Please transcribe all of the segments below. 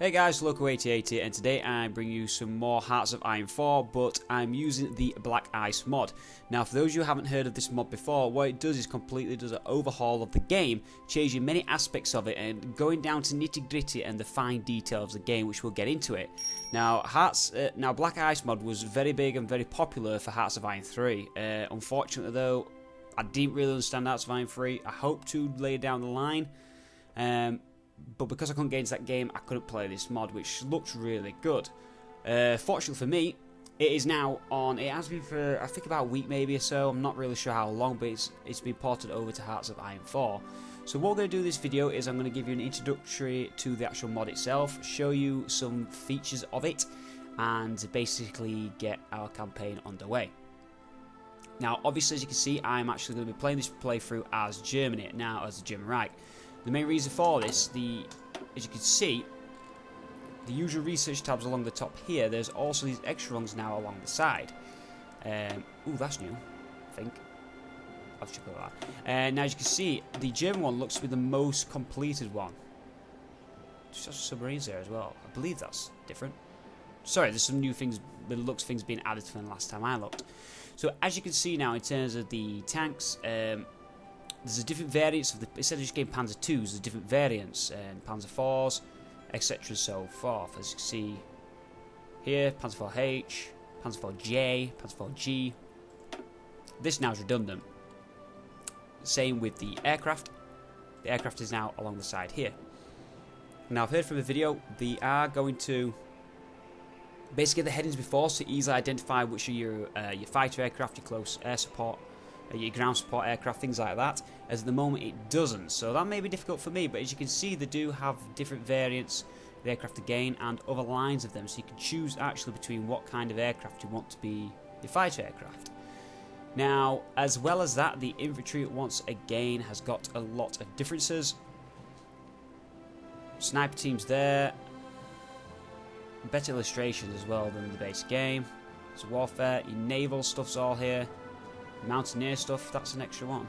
Hey guys, Loco8080, and today I bring you some more Hearts of Iron 4, but I'm using the Black Ice mod. Now, for those of you who haven't heard of this mod before, what it does is completely does an overhaul of the game, changing many aspects of it and going down to nitty-gritty and the fine details of the game, which we'll get into it. Now, Black Ice mod was very big and very popular for Hearts of Iron 3. Unfortunately, though, I didn't really understand Hearts of Iron 3. I hope to lay down the line. But because I couldn't get into that game, I couldn't play this mod, which looks really good. Fortunately for me, it is now on. It has been for, I think, about a week maybe or so. I'm not really sure how long, but it's been ported over to Hearts of Iron 4. So what we're going to do in this video is I'm going to give you an introductory to the actual mod itself, show you some features of it, and basically get our campaign underway. Now, obviously, as you can see, I'm actually going to be playing this playthrough as Germany, now as the germnay. The main reason for this, as you can see, the usual research tabs along the top here, there's also these extra ones now along the side. Ooh, that's new, I think. I'll check that. Now, as you can see, the German one looks to be the most completed one. Just has submarines there as well. I believe that's different. Sorry, there's some new things, the looks things being added from the last time I looked. So, as you can see now, in terms of the tanks, there's a different variants of the. Instead of just getting Panzer 2s, there's different variants and Panzer 4s, etc. and so forth. As you can see here, Panzer 4H, Panzer 4J, Panzer 4G. This now is redundant. Same with the aircraft. The aircraft is now along the side here. Now, I've heard from the video, they are going to basically get the headings before to easily identify which are your fighter aircraft, your close air support, your ground support aircraft, things like that, as at the moment it doesn't. So that may be difficult for me, but as you can see, they do have different variants of the aircraft again and other lines of them, so you can choose actually between what kind of aircraft you want to be your fighter aircraft. Now, as well as that, the infantry once again has got a lot of differences. Sniper teams there, better illustrations as well than the base game. It's warfare, your naval stuff's all here. Mountaineer stuff, that's an extra one.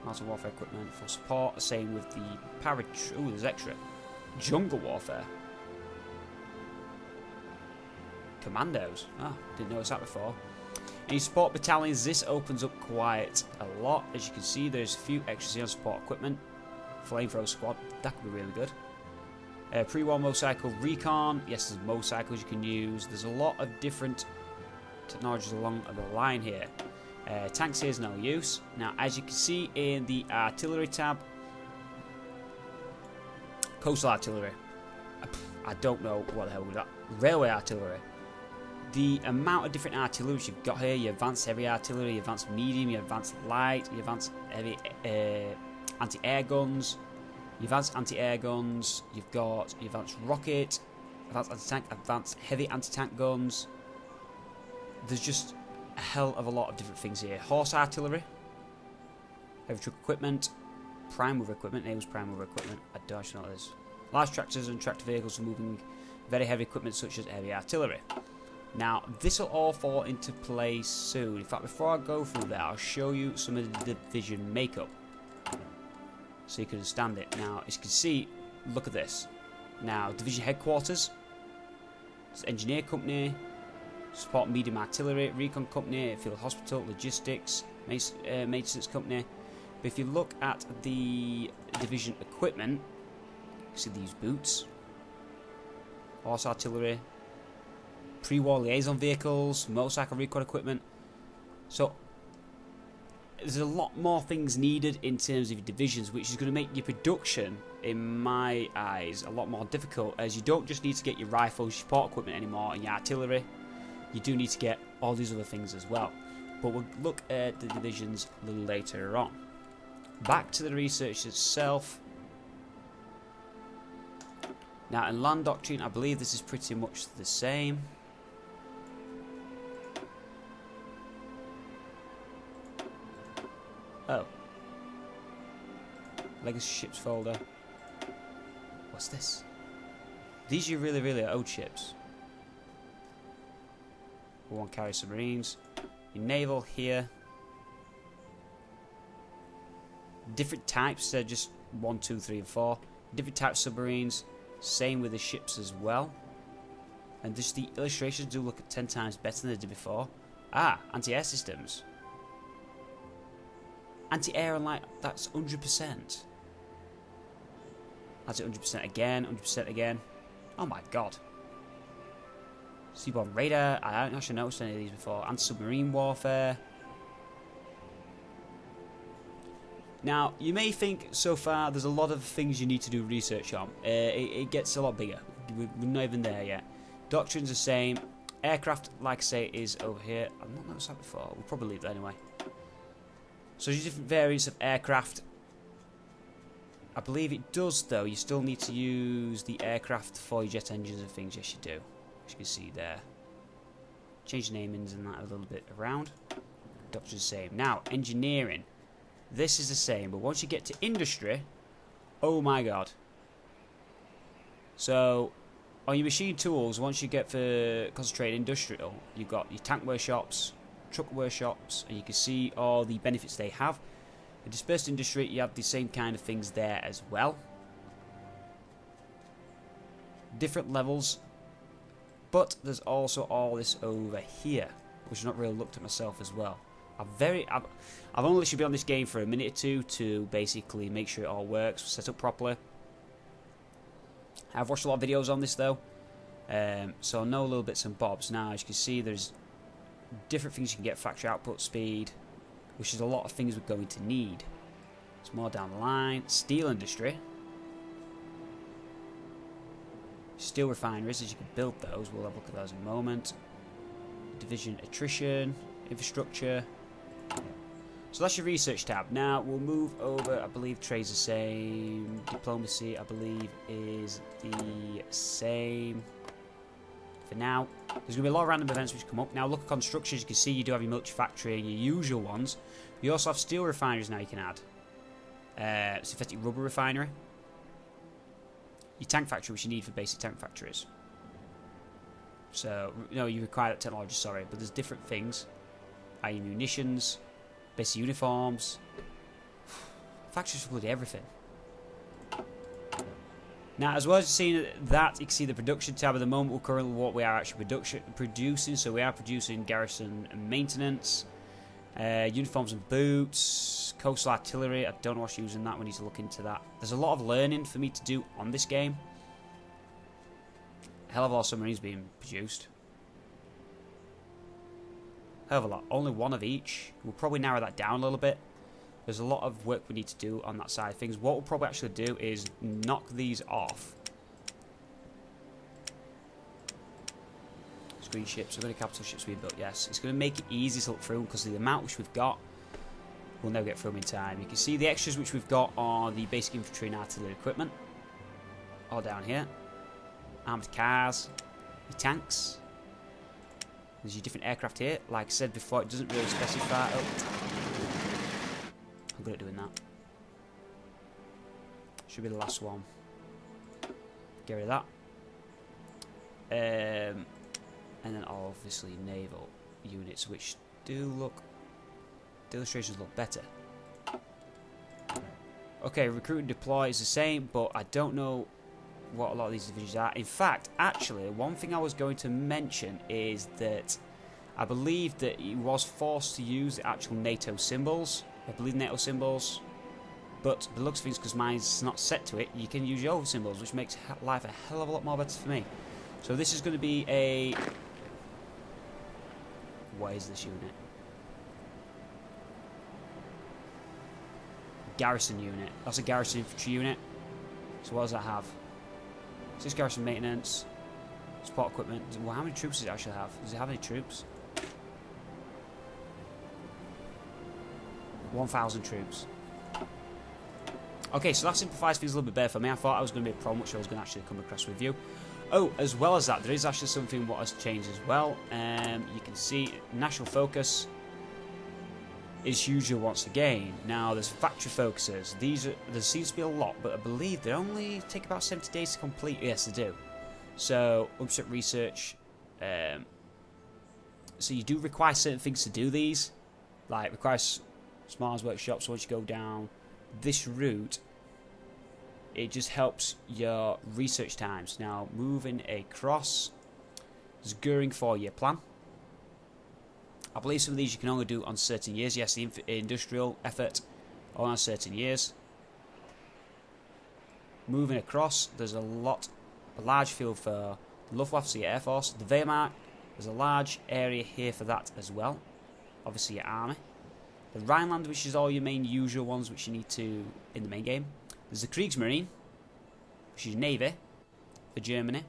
Mountain warfare equipment for support. Same with the ooh, there's extra. Jungle warfare. Commandos. Ah, didn't notice that before. In support battalions, this opens up quite a lot. As you can see, there's a few extras here on support equipment. Flamethrower squad, that could be really good. Pre-war motorcycle recon. Yes, there's motorcycles you can use. There's a lot of different technologies along the line here. Tanks here is no use. Now, as you can see in the artillery tab, coastal artillery, I don't know what the hell with that. Railway artillery. The amount of different artilleries you've got here, your advanced heavy artillery, your advanced medium, your advanced light, your advanced heavy anti-air guns, your advanced anti-air guns, you've got your advanced rocket, advanced anti-tank, advanced heavy anti-tank guns. There's just a hell of a lot of different things here. Horse artillery, heavy truck equipment, prime mover equipment, names prime mover equipment, I don't actually know what it is. Large tractors and tractor vehicles for moving very heavy equipment such as heavy artillery. Now, this will all fall into place soon. In fact, before I go through that, I'll show you some of the division makeup so you can understand it. Now, as you can see, look at this. Now, division headquarters, it's engineer company, support medium artillery, recon company, field hospital, logistics, maintenance company. But if you look at the division equipment, you see these boots, horse artillery, pre-war liaison vehicles, motorcycle recon equipment. So there's a lot more things needed in terms of your divisions, which is going to make your production, in my eyes, a lot more difficult, as you don't just need to get your rifles, support equipment anymore, and your artillery. You do need to get all these other things as well. But we'll look at the divisions a little later on. Back to the research itself. Now, in land doctrine, I believe this is pretty much the same. Oh. Legacy ships folder. What's this? These are really, really old ships. One carry submarines. Your naval here. different types. They're just 1, 2, 3, and 4. Different types of submarines. Same with the ships as well. And just the illustrations do look 10 times better than they did before. Ah, anti-air systems. Anti-air and light, that's 100%. That's it 100% again, 100% again. Oh my god. Seaborne radar, I haven't actually noticed any of these before. Anti-submarine warfare. Now, you may think so far there's a lot of things you need to do research on. It gets a lot bigger. We're not even there yet. Doctrine's the same. Aircraft, like I say, is over here. I've not noticed that before. We'll probably leave that anyway. So there's different variants of aircraft. I believe it does, though. You still need to use the aircraft for your jet engines and things. Yes, you do. As you can see there. Change the namings and that a little bit around. Doctrine's the same. Now, engineering. This is the same, but once you get to industry, oh my god. So, on your machine tools, once you get for concentrated industrial, you've got your tank workshops, truck workshops, and you can see all the benefits they have. The dispersed industry, you have the same kind of things there as well. Different levels, but there's also all this over here, which I've not really looked at myself as well. I've only literally been on this game for a minute or two to basically make sure it all works, set up properly. I've watched a lot of videos on this though, so I know a little bits and bobs. Now, as you can see, there's different things you can get: factory output speed, which is a lot of things we're going to need. It's more down the line. Steel industry, steel refineries, as you can build those. We'll have a look at those in a moment. Division attrition, infrastructure. So that's your research tab. Now we'll move over. I believe trade's the same. Diplomacy, I believe, is the same for now. There's going to be a lot of random events which come up. Now look at construction. As you can see, you do have your military factory and your usual ones. You also have steel refineries now you can add. Synthetic rubber refinery. Your tank factory, which you need for basic tank factories. So, no, you require that technology, sorry. But there's different things. Munitions, basic uniforms, factories for bloody everything. Now, as well as seeing that, you can see the production tab at the moment. We're currently what we are actually producing. So we are producing garrison and maintenance, uniforms and boots, coastal artillery. I don't know what's using that. We need to look into that. There's a lot of learning for me to do on this game. A hell of a lot of submarines being produced. Hell of a lot. Only one of each. We'll probably narrow that down a little bit. There's a lot of work we need to do on that side of things. What we'll probably actually do is knock these off. Screen ships. We're going to capital ships we built. Yes. It's going to make it easy to look through because the amount which we've got, we'll never get through them in time. You can see the extras which we've got are the basic infantry and artillery equipment. All down here. Armoured cars. Your tanks. There's your different aircraft here. Like I said before, it doesn't really specify. Oh. I'm good at doing that. Should be the last one. Get rid of that. And then obviously naval units, which do look... The illustrations look better. Okay, recruit and deploy is the same, but I don't know what a lot of these divisions are. In fact, actually, one thing I was going to mention is that I believe that he was forced to use the actual NATO symbols. I believe NATO symbols. But the looks of things, because mine's not set to it, you can use your own symbols, which makes life a hell of a lot more better for me. So this is going to be a... What is this unit? Garrison unit. That's a garrison infantry unit. So what does that have? 6 garrison maintenance, support equipment. Well, how many troops does it actually have? Does it have any troops? 1,000 troops. Okay, so that simplifies things a little bit better for me. I thought I was going to be a problem, which I was going to actually come across with you. Oh, as well as that, there is actually something what has changed as well. You can see national focus is usual once again. Now, there's factory focuses. There seems to be a lot, but I believe they only take about 70 days to complete. Yes, they do. So, 100% research. So you do require certain things to do these. Like, requires small arms workshops. Once you go down this route, it just helps your research times. Now, moving across, there's Goering 4-year plan. I believe some of these you can only do on certain years. Yes, the industrial effort on certain years. Moving across, there's a large field for the Luftwaffe, so your Air Force. The Wehrmacht, there's a large area here for that as well. Obviously your army. The Rhineland, which is all your main usual ones which you need to in the main game. There's the Kriegsmarine, which is Navy for Germany.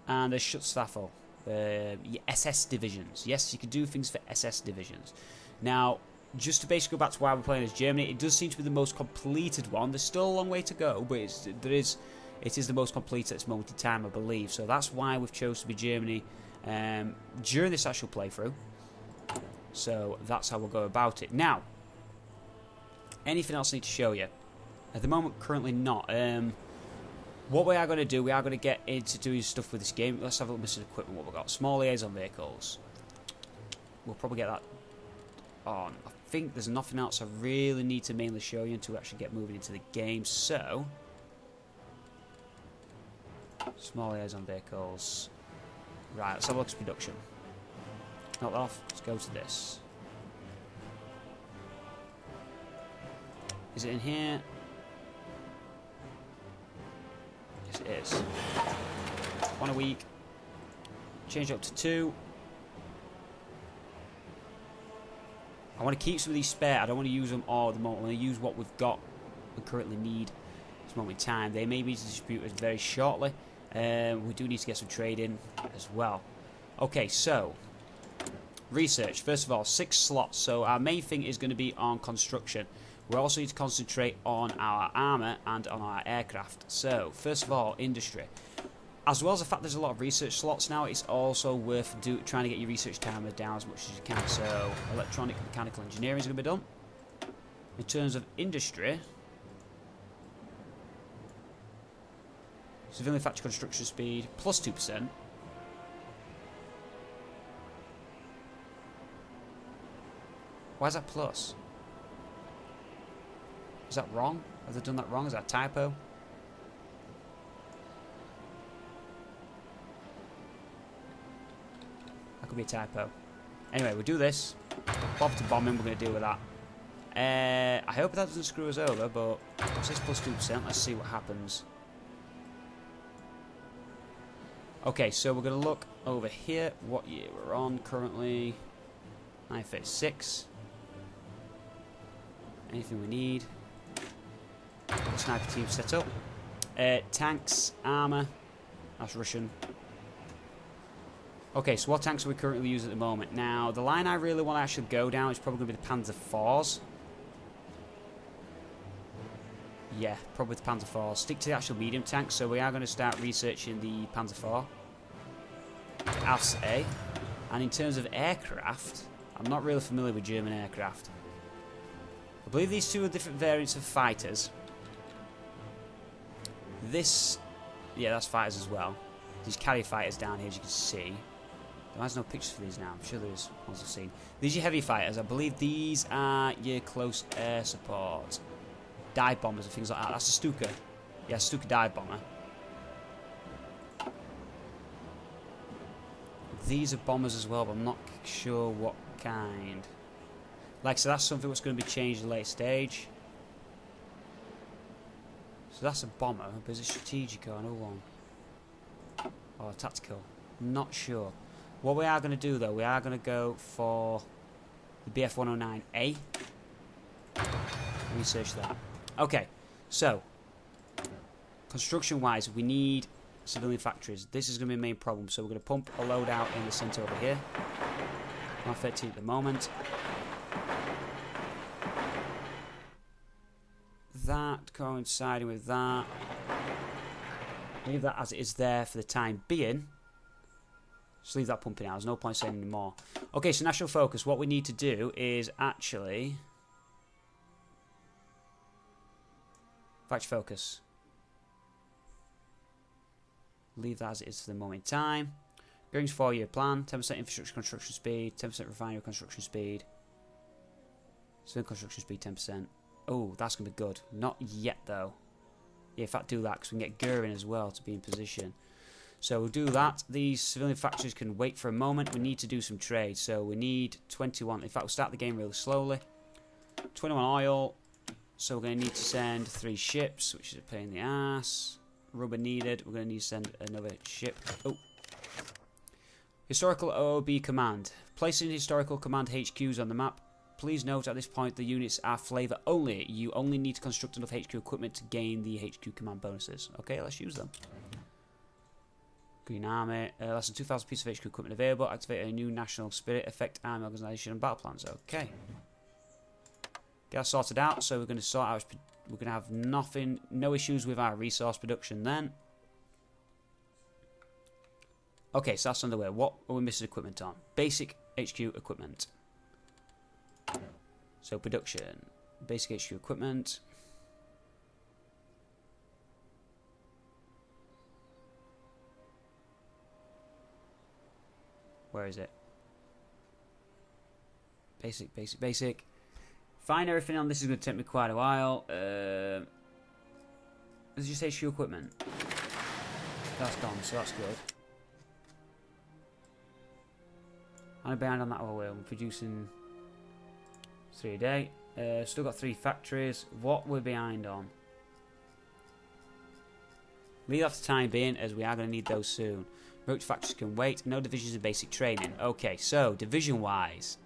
And there's Schutzstaffel, your SS divisions. Yes, you can do things for SS divisions. Now, just to basically go back to why we're playing as Germany, it does seem to be the most completed one. There's still a long way to go, but it is the most complete at this moment in time, I believe. So that's why we've chosen to be Germany during this actual playthrough. So that's how we'll go about it. Now, anything else I need to show you? At the moment, currently not. What we are going to do, we are going to get into doing stuff with this game. Let's have a look at the equipment, what we've got. Small liaison vehicles. We'll probably get that on. I think there's nothing else I really need to mainly show you until we actually get moving into the game. So, small liaison vehicles. Right, let's have a look at production. Not off. Let's go to this. Is it in here? Yes, it is. 1 a week. Change it up to 2. I want to keep some of these spare. I don't want to use them all at the moment. I want to use what we've got and currently need at this moment in time. They may be distributed very shortly. We do need to get some trade in as well. Okay, so research. First of all, 6 slots. So our main thing is going to be on construction. We also need to concentrate on our armour and on our aircraft. So, first of all, industry. As well as the fact there's a lot of research slots now, it's also worth trying to get your research timer down as much as you can. So, electronic and mechanical engineering is going to be done. In terms of industry, civilian factory construction speed, plus 2%. Why is that plus? Is that wrong? Have they done that wrong? Is that a typo? That could be a typo. Anyway, we'll do this. Bob to bombing, we're going to deal with that. I hope that doesn't screw us over, but it says plus 2%. Let's see what happens. Okay, so we're going to look over here. What year we're on currently. 936. Anything we need. Sniper team set up. Tanks, armour. That's Russian. Okay, so what tanks are we currently using at the moment? Now, the line I really want to actually go down is probably going to be the Panzer IVs. Yeah, probably the Panzer IVs. Stick to the actual medium tanks, so we are going to start researching the Panzer IV. AFS A. And in terms of aircraft, I'm not really familiar with German aircraft. I believe these two are different variants of fighters. This, yeah, that's fighters as well. These carrier fighters down here, as you can see. There's no pictures for these now. I'm sure there's ones I've seen. These are your heavy fighters. I believe these are your close air support. Dive bombers and things like that. That's a Stuka. Yeah, Stuka dive bomber. These are bombers as well, but I'm not sure what kind. Like, so that's something that's going to be changed at a later stage. So that's a bomber, but is it strategic or no one? Or tactical? Not sure. What we are going to do though, we are going to go for the BF-109A. Research that. Okay, so construction wise, we need civilian factories. This is going to be the main problem, so we're going to pump a load out in the centre over here. 113 at the moment. That coinciding with that. Leave that as it is there for the time being. Just leave that pumping out. There's no point saying any more. Okay, so national focus. What we need to do is actually factory focus. Leave that as it is for the moment in time. Goering's 4-year plan. 10% infrastructure construction speed. 10% refinery construction speed. Civil construction speed 10%. Oh, that's going to be good. Not yet, though. Yeah, in fact, do that because we can get Gurin as well to be in position. So we'll do that. These civilian factories can wait for a moment. We need to do some trade. So we need 21. In fact, we'll start the game really slowly. 21 oil. So we're going to need to send 3 ships, which is a pain in the ass. Rubber needed. We're going to need to send another ship. Oh. Historical OOB command. Placing historical command HQs on the map. Please note at this point the units are flavor only. You only need to construct enough HQ equipment to gain the HQ command bonuses. Okay, let's use them. Green Army. Less than 2,000 pieces of HQ equipment available. Activate a new national spirit. Affect army organization and battle plans. Okay. Get that sorted out. So we're going to sort out. We're going to have no issues with our resource production then. Okay, so that's underway. What are we missing equipment on? Basic HQ equipment. So production. Basic HQ equipment. Where is it? Basic. Find everything on this is going to take me quite a while. Let's just HQ equipment. That's gone, so that's good. I'm behind on that all the way. I'm producing 3 a day. Still got 3 factories. What we're behind on? Leave off the time being, as we are going to need those soon. Roach factories can wait. No divisions of basic training. Okay, so division-wise,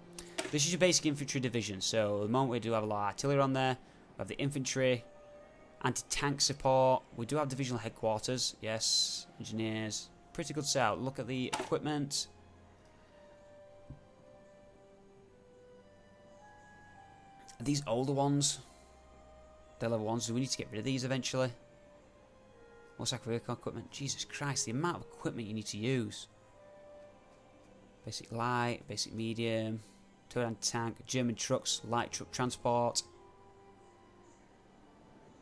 this is your basic infantry division. So at the moment we do have a lot of artillery on there. We have the infantry, anti-tank support. We do have divisional headquarters. Yes, engineers. Pretty good setup. Look at the equipment. Are these older ones? They're level 1s. Do we need to get rid of these eventually? What's that vehicle equipment? Jesus Christ, the amount of equipment you need to use. Basic light, basic medium, turret anti-tank, German trucks, light truck transport.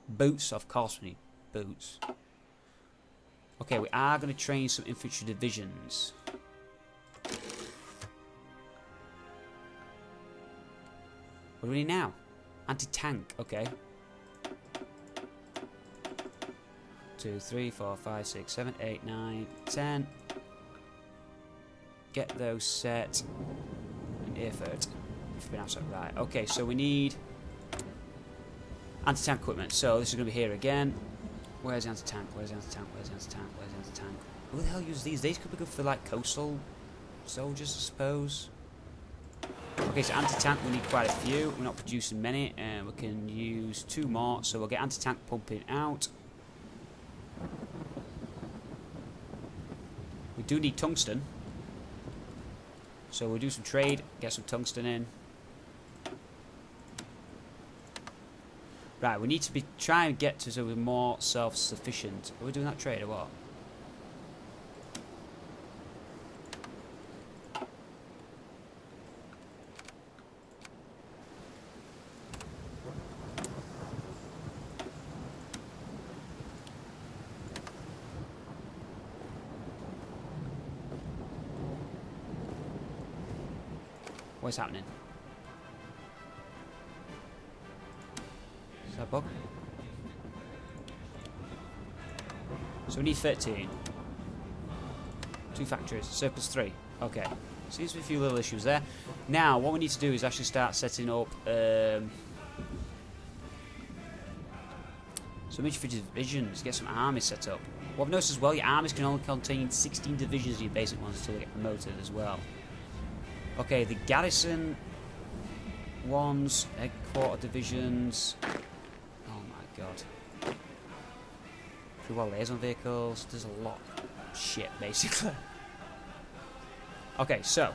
Boots, of course we need boots. Okay, we are going to train some infantry divisions. What do we need now? Anti-tank, okay. 2, 3, 4, 5, 6, 7, 8, 9, 10. Get those set. And effort. If we pronounce that right. Okay, so we need anti-tank equipment. So this is going to be here again. Where's the anti-tank? Where's the anti-tank? Where's the anti-tank? Where's the anti-tank? Who the hell uses these? These could be good for like coastal soldiers, I suppose. Okay, so anti-tank, we need quite a few. We're not producing many, and we can use 2 more. So we'll get anti-tank pumping out. We do need tungsten. So we'll do some trade, get some tungsten in. Right, we need to be trying to get to so we're more self-sufficient. Are we doing that trade or what? What's happening? Is that a bug? So we need 13. 2 factories, surplus 3. Okay. Seems to be a few little issues there. Now, what we need to do is actually start setting up some infantry divisions, get some armies set up. What I've noticed as well, your armies can only contain 16 divisions of your basic ones until they get promoted as well. Okay, the garrison ones, headquarter divisions. Oh my god. Free wild liaison vehicles. There's a lot of shit, basically. Okay, so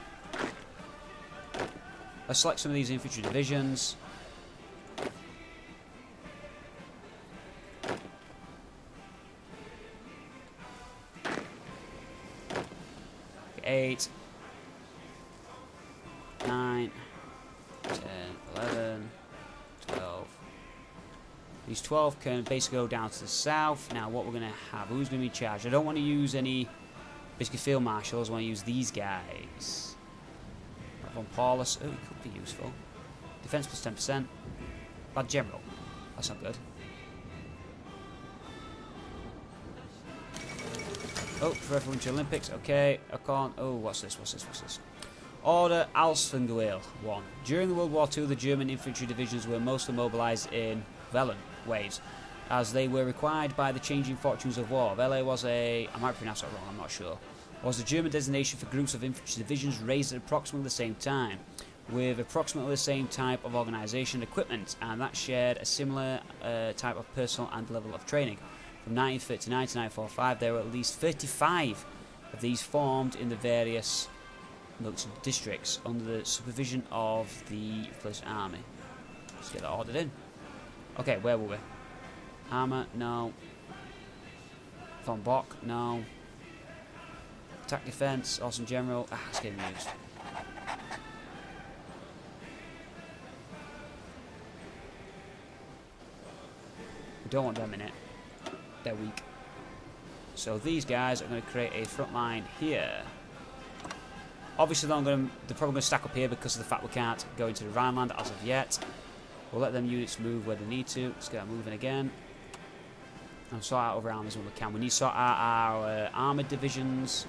let's select some of these infantry divisions. Okay, 8. 9, 10, 11, 12. These 12 can basically go down to the south. Now, what we're going to have, who's going to be in charge? I don't want to use any basically field marshals. I want to use these guys. Von Paulus. Oh, it could be useful. Defense plus 10%. Bad general. That's not good. Oh, forever Winter Olympics. Okay, I can't. Oh, what's this? What's this? What's this? Order Alsfengweil 1. During the World War II, the German infantry divisions were mostly mobilised in Wellen waves, as they were required by the changing fortunes of war. Welle was a, I might pronounce that wrong, I'm not sure, was the German designation for groups of infantry divisions raised at approximately the same time, with approximately the same type of organisation and equipment, and that shared a similar type of personnel and level of training. From 1939 to 1945, there were at least 35 of these formed in the various military districts under the supervision of the replacement army. Let's get that ordered in. Okay, where were we? Armour, no. Von Bock, no. Attack defence, awesome general. Ah, it's getting used. We don't want them in it. They're weak. So these guys are going to create a front line here. Obviously, they're probably going to stack up here because of the fact we can't go into the Rhineland as of yet. We'll let them units move where they need to. Let's get that moving again. And sort out other armies when we can. We need to sort out our armoured divisions.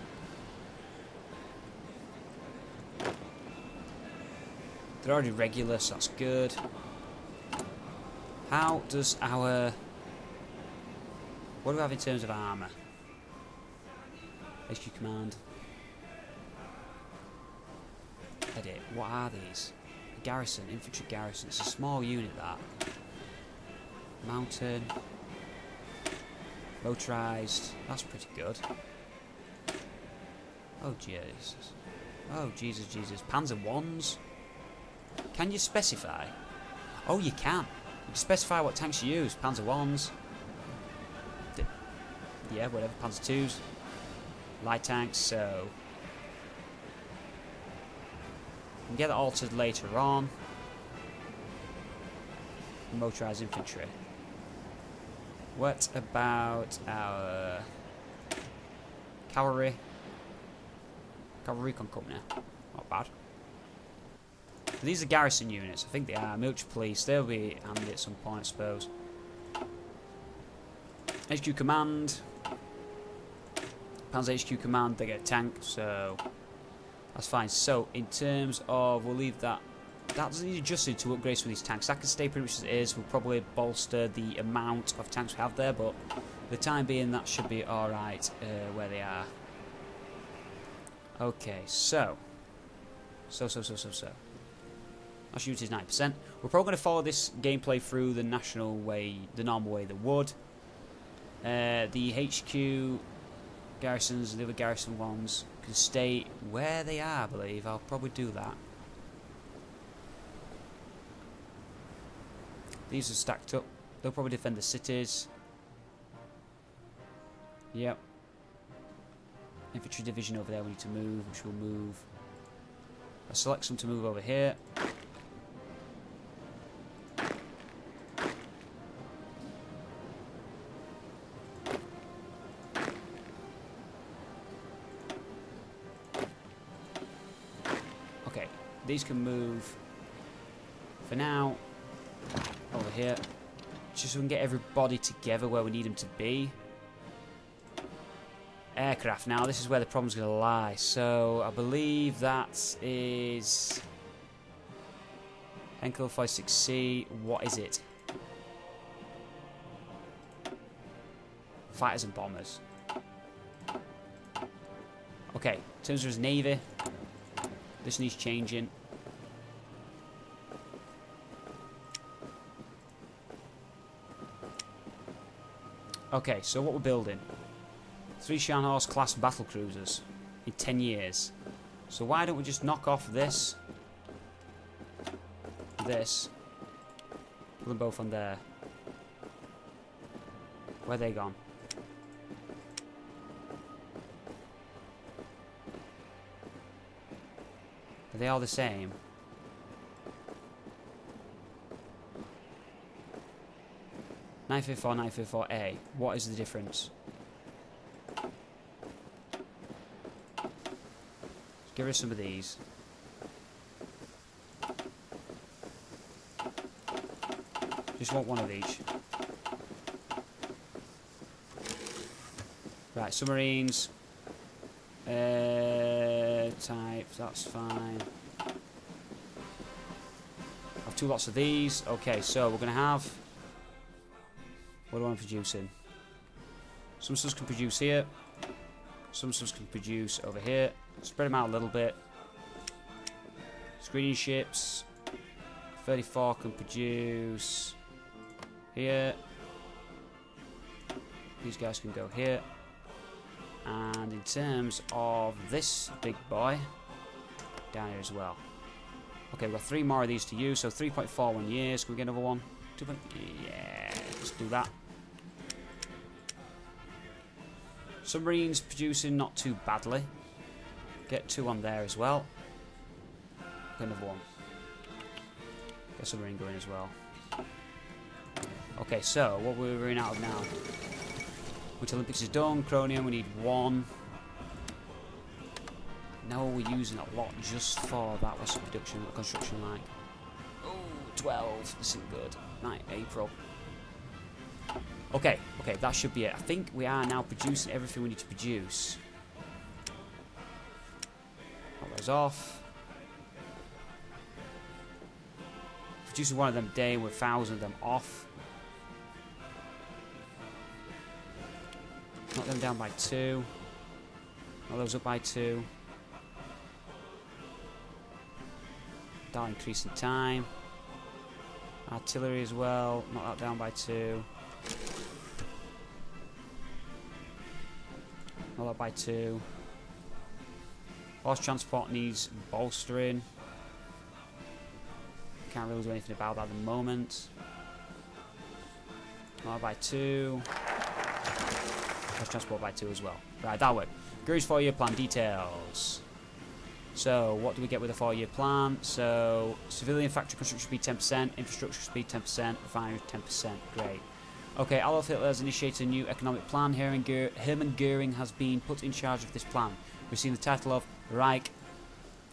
They're already regular, so that's good. How does our... What do we have in terms of armour? HQ command. Edit. What are these? A garrison, infantry garrison. It's a small unit, that. Mountain. Motorised. That's pretty good. Oh, Jesus. Oh, Jesus, Jesus. Panzer Ones? Can you specify? Oh, you can. You can specify what tanks you use. Panzer Ones. Yeah, whatever. Panzer Twos. Light tanks, so... We can get that altered later on. Motorised infantry. What about our... cavalry? Cavalry recon company. Not bad. These are garrison units. I think they are. Military police. They'll be handy at some point, I suppose. HQ command. Panzer HQ command. They get a tank, so that's fine. So in terms of, we'll leave that. That doesn't need adjusted to upgrade some of these tanks. That can stay pretty much as it is. We'll probably bolster the amount of tanks we have there, but for the time being, that should be all right where they are. Okay, so. Our unit is 9%. We're probably going to follow this gameplay through the national way, the normal way that would. The HQ garrisons, the other garrison ones, can stay where they are, I believe. I'll probably do that. These are stacked up. They'll probably defend the cities. Yep. Infantry division over there we need to move, which will move. I'll select some to move over here. Okay, these can move for now over here, just so we can get everybody together where we need them to be. Aircraft, now this is where the problem's going to lie. So I believe that is Henkel 56C. What is it? Fighters and bombers. Okay, in terms of his navy, this needs changing. Okay, so what we're building. 3 Scharnhorst class battle cruisers in 10 years. So why don't we just knock off this, put them both on there. Where are they gone? Are they all the same? (954) A. What is the difference? Give us some of these. Just want one of each. Right, submarines. Type, that's fine. I've 2 lots of these. Okay, so we're going to have... What do I want to produce in? Some stuff can produce here. Some stuff can produce over here. Spread them out a little bit. Screening ships. 34 can produce here. These guys can go here. And in terms of this big boy, down here as well. Okay, we've got 3 more of these to use, so 3.41 years. Can we get another one? 2. Yeah, let's do that. Submarines producing not too badly. Get 2 on there as well. Get another one. Get submarine going as well. Okay, so what we're running out of now? Winter Olympics is done. Chromium, we need 1. Now we're using a lot just for that. What's the production, what construction like? Oh, 12. This isn't good. 9 April. Okay, that should be it. I think we are now producing everything we need to produce. That goes off. Producing 1 of them a day with 1,000 of them off. Knock them down by 2. Knock those up by 2. That'll increase in time. Artillery as well. Knock that down by 2. Knock that by 2. Horse transport needs bolstering. Can't really do anything about that at the moment. Knock that by 2. Horse transport by 2 as well. Right, that'll work. Guru's 4-year plan details. So, what do we get with a 4-year plan? So, civilian factory construction speed 10%, infrastructure speed 10%, refinery 10%. Great. Okay, Adolf Hitler has initiated a new economic plan. Hermann Göring has been put in charge of this plan. We've seen the title of Reich,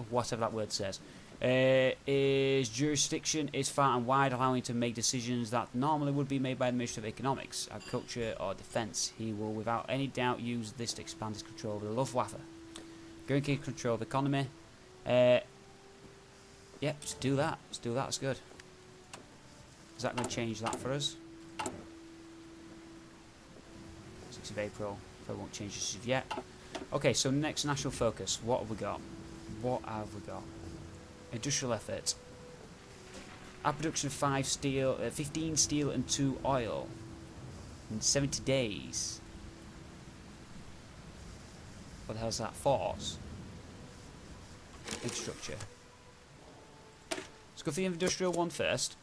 whatever that word says. His jurisdiction is far and wide, allowing him to make decisions that normally would be made by the Ministry of Economics, Agriculture or Defence. He will without any doubt use this to expand his control over the Luftwaffe. Going to control of the economy. Yep, let's do that. Let's do that, that's good. Is that going to change that for us? 6th of April. Probably won't change this yet. Okay, so next national focus. What have we got? What have we got? Industrial effort. Our production of 15 steel and 2 oil in 70 days. What the hell is that? Force. Infrastructure. Let's go for the industrial one first.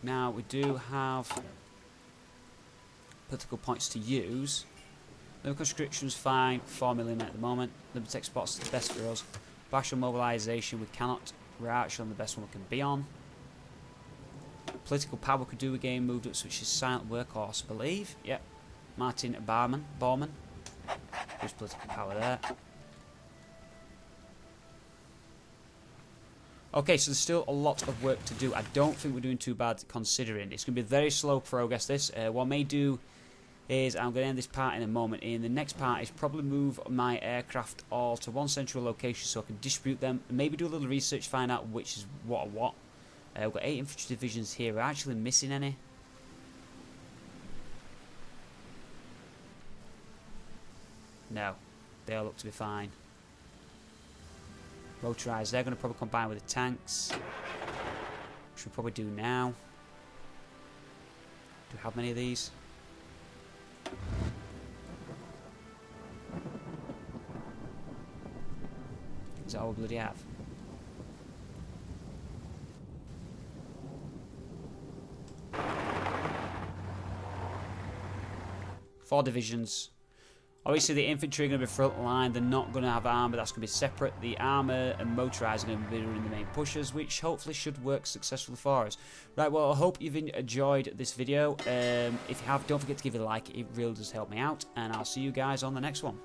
Now we do have political points to use. Local conscription's fine. 4 million at the moment. Limited exports is the best for us. Partial mobilisation we cannot. We're actually on the best one we can be on. Political power could do again. Moved up, which is silent workhorse, I believe. Yep. Martin Bormann. There's political power there. Okay, so there's still a lot of work to do. I don't think we're doing too bad considering. It's going to be very slow progress, this. What I may do is, I'm going to end this part in a moment. In the next part is probably move my aircraft all to one central location so I can distribute them. Maybe do a little research, find out which is what or what. We've got 8 infantry divisions here. We're actually missing any. No, they all look to be fine. Motorised, they're going to probably combine with the tanks, which we'll probably do now. Do we have many of these? Is that all we bloody have? Four divisions. Obviously the infantry are going to be front line, they're not going to have armour, that's going to be separate. The armour and motorised are going to be running the main pushes, which hopefully should work successfully for us. Right, well I hope you've enjoyed this video. If you have, don't forget to give it a like, it really does help me out, and I'll see you guys on the next one.